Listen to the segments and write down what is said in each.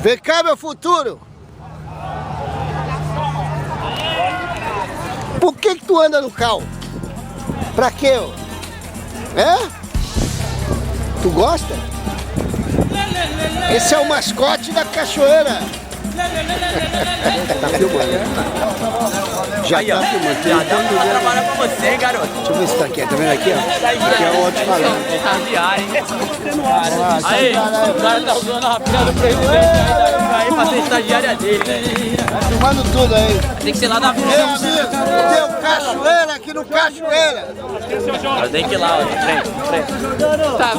Vem cá, meu futuro. Por que tu anda no carro? Pra quê? É? Tu gosta? Esse é o mascote da cachoeira. Tá filmando, né? Já aí, tá ó. filmando. Já dá pra trabalhar pra você, hein, garoto? Deixa eu ver se tá aqui. Tá vendo aqui, ó? Aqui é o alto-falante. Tá viagem, hein? Aí, O cara tá usando a rapina do presidente aí pra ser estagiária dele, né? tá filmando tudo aí. Tem que ser lá da Ei, frente. amigo, tem o cachoeira aqui no cachoeira. Eu tenho que ir lá, ó, de frente. Tá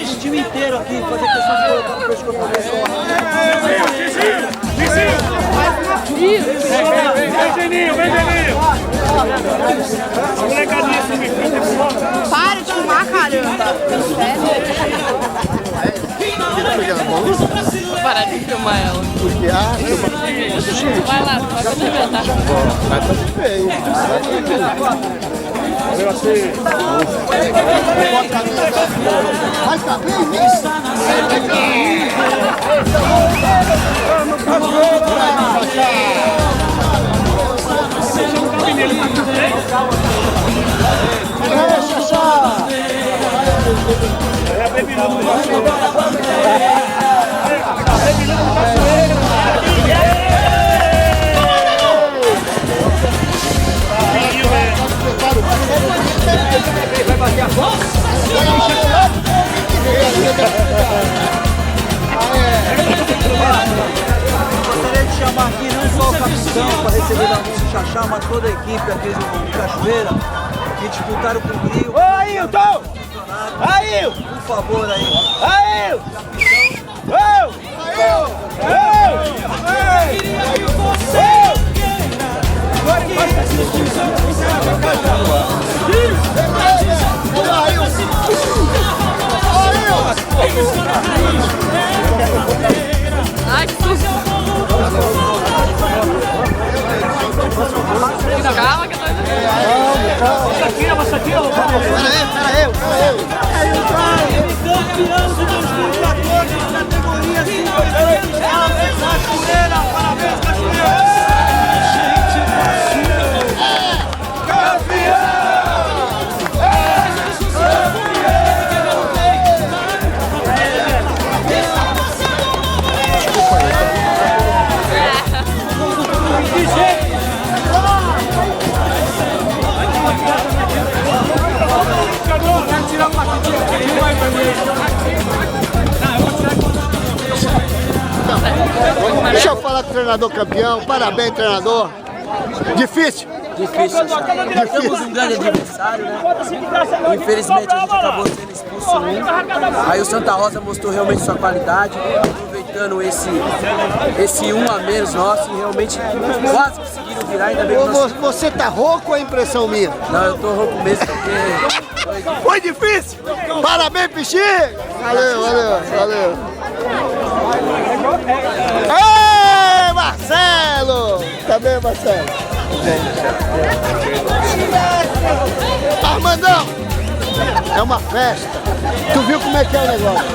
O time inteiro aqui, fazer questão de colocar no pescoço. Vem, Geninho! Molecadinha, Para de fumar, caramba. Parar de filmar ela. Porque, Vai lá, vai cumprimentar. vai fazer bem. Vai tá bem, Vai bater a bola? Gostaria de chamar aqui não só o capitão para receber da mão do Xaxá, mas toda a equipe aqui do Cachoeira que disputaram com o Grio. Ô, Ailton! Ailton! Por favor aí. Ailton! Ai, que susto. Calma que eu tô... Campeão de 2014, categoria 52 anos, Cachoeira, parabéns, Cachoeira! Deixa eu falar com o treinador campeão. Parabéns, treinador. Difícil? Difícil, temos um grande adversário, né? Infelizmente a gente acabou sendo expulso Aí o Santa Rosa mostrou realmente sua qualidade, aproveitando esse um a menos nosso e realmente quase conseguiram virar, ainda bem que nós... Você tá rouco ou é impressão minha? Não, eu tô rouco mesmo porque... Foi difícil? Parabéns, Pichinho! Valeu. Ei, Marcelo! Tá bem, Marcelo? Armandão! É uma festa. Tu viu como é que é o negócio?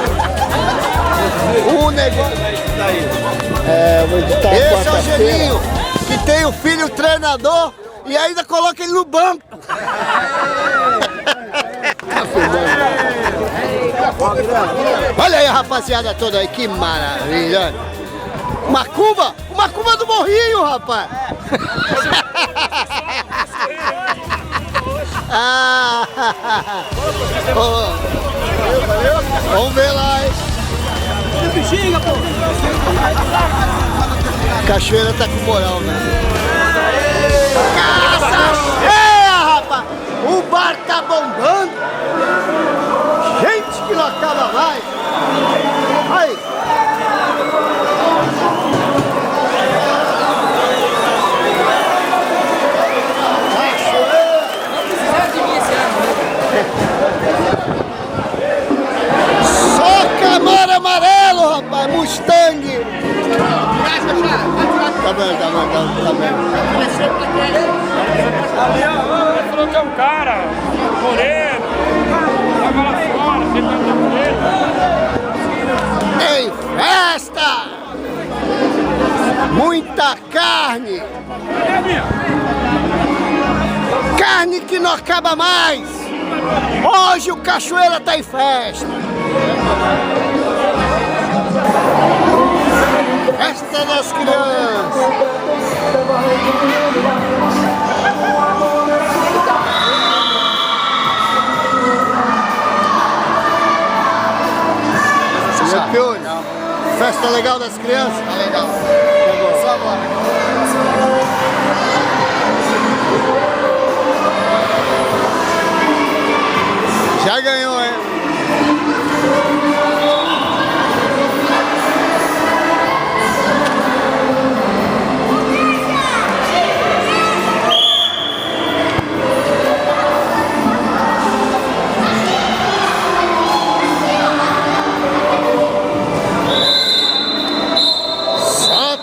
O negócio... vou editar. Esse é o Geninho, que tem o filho treinador e ainda coloca ele no banco. Olha aí a rapaziada toda aí, que maravilha. Macumba do Morrinho, rapaz. Vamos ver lá, hein. Cachoeira tá com moral, né? Rapaz, o bar tá bombando. Gente que não acaba mais. Aí. Só Camaro amarelo, rapaz, Mustang. Tá bem. Ali, ó, ele falou que é um cara, moreno, tava lá fora, sentado na preta. Tem festa! Muita carne! Carne que não acaba mais! Hoje o Cachoeira tá em festa! Festa das crianças! Piolho, festa legal das crianças? Tá legal. Só agora. Já ganhou, hein?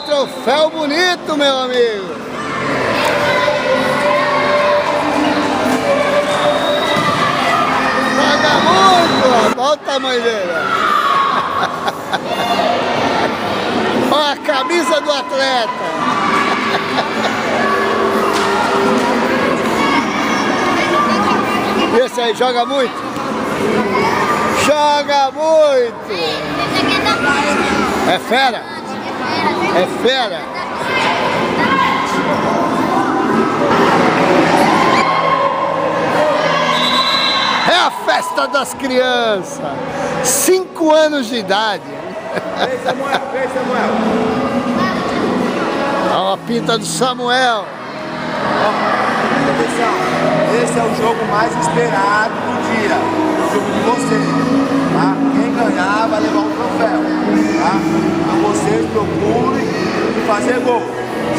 Troféu bonito, meu amigo. Paga muito, olha o tamanho dele. Olha a camisa do atleta. Esse aí joga muito? Joga muito. É fera? É fera! É a festa das crianças! 5 anos de idade! Vem, Samuel, vem, Samuel! Olha a pinta do Samuel! Atenção, esse é o jogo mais esperado do dia, o jogo de vocês, tá? Quem ganhar vai levar um troféu, tá? Então vocês procurem fazer gol,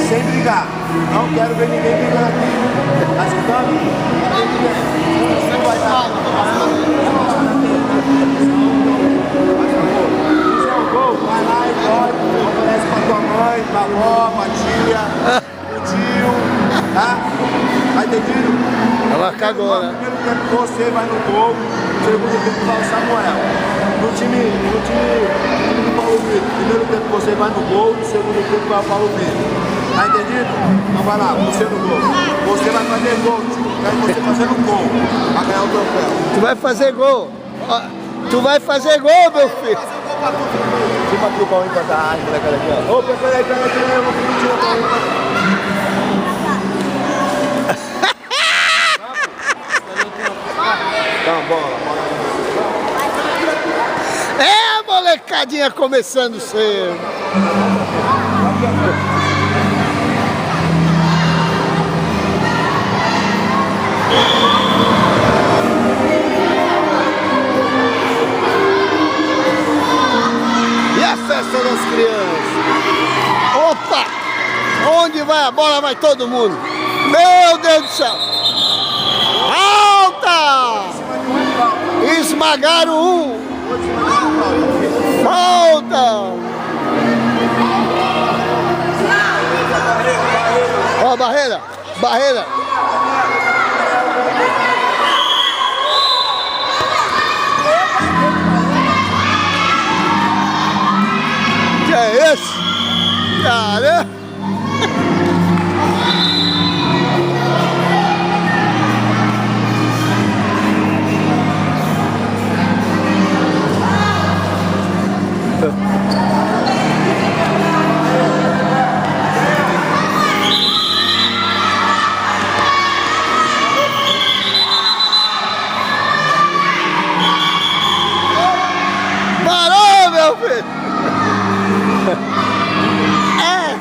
sem brigar. Não quero ver ninguém brigando aqui. Tá escutando? Você não vai estar. Se é um gol, vai lá e pode, oferece pra tua mãe, pra avó, pra tia, pro tio, tá? Tá entendido? Ela cagou, né? No primeiro tempo você vai no gol, no segundo tempo vai o Samuel. No time do Paulo Vitor, no primeiro tempo você vai no gol, no segundo tempo vai o Paulo Vitor. Tá entendido? Então vai lá, você no gol. Você vai fazer gol, tio. Quero você fazendo gol pra ganhar o troféu. Tu vai fazer gol! Ó, tu vai fazer gol, meu filho! Tira aqui o pau pra dar, molecada aqui, ó. Ô, pega aí, eu vou pedir o pau aí. Dá uma bola. É a molecadinha começando cedo! E a festa das crianças? Opa! Onde vai a bola vai todo mundo! Meu Deus do céu! Alta! Esmagaram um! Volta! Ó, barreira! Barreira! Que é esse? Cara! Parou, meu filho! É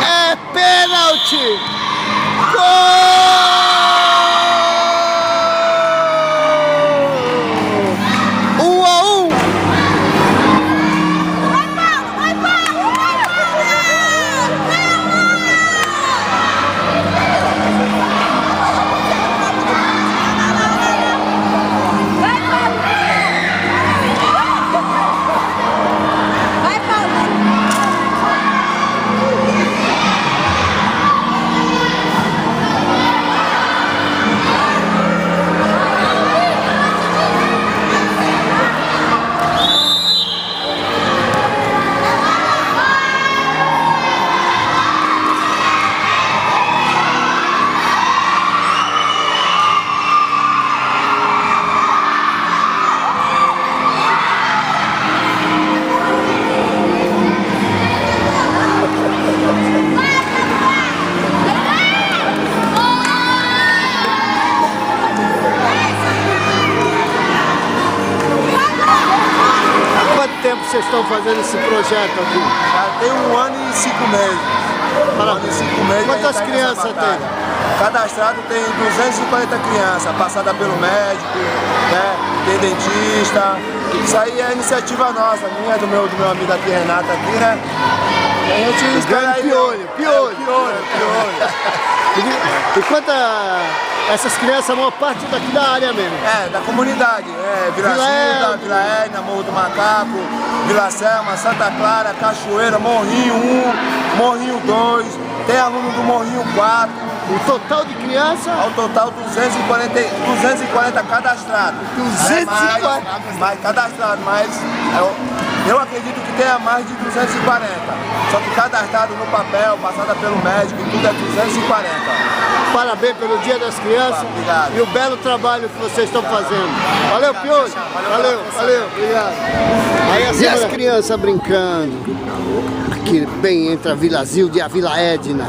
É pênalti! Gol! 1 a 1. Quanto tempo vocês estão fazendo esse projeto aqui? Já tem 1 ano e 5 meses. 1 ano e 5 meses. Quantas a gente tá crianças nessa tem? batalha. Cadastrado tem 250 crianças, passada pelo médico, né? Tem dentista. Isso aí é iniciativa nossa, minha, do meu amigo aqui, Renato, aqui, né? E a gente espera aí. Piolho. E quanto essas crianças, a maior parte daqui da área mesmo? É, da comunidade, Vila Gilda, Vila Edna, Morro do Macaco, Vila Selma, Santa Clara, Cachoeira, Morrinho 1, Morrinho 2, tem aluno do Morrinho 4. O total de criança? Ao total 240 cadastrados. 240? Mais cadastrados, mas eu acredito que tenha mais de 240. Só que cadastrado no papel, passada pelo médico, tudo é 240. Parabéns pelo Dia das Crianças. Obrigado. E o belo trabalho que vocês estão fazendo. Valeu, Piolho. Valeu, obrigado. Aí as crianças brincando aqui bem entre a Vila Zilda e a Vila Edna.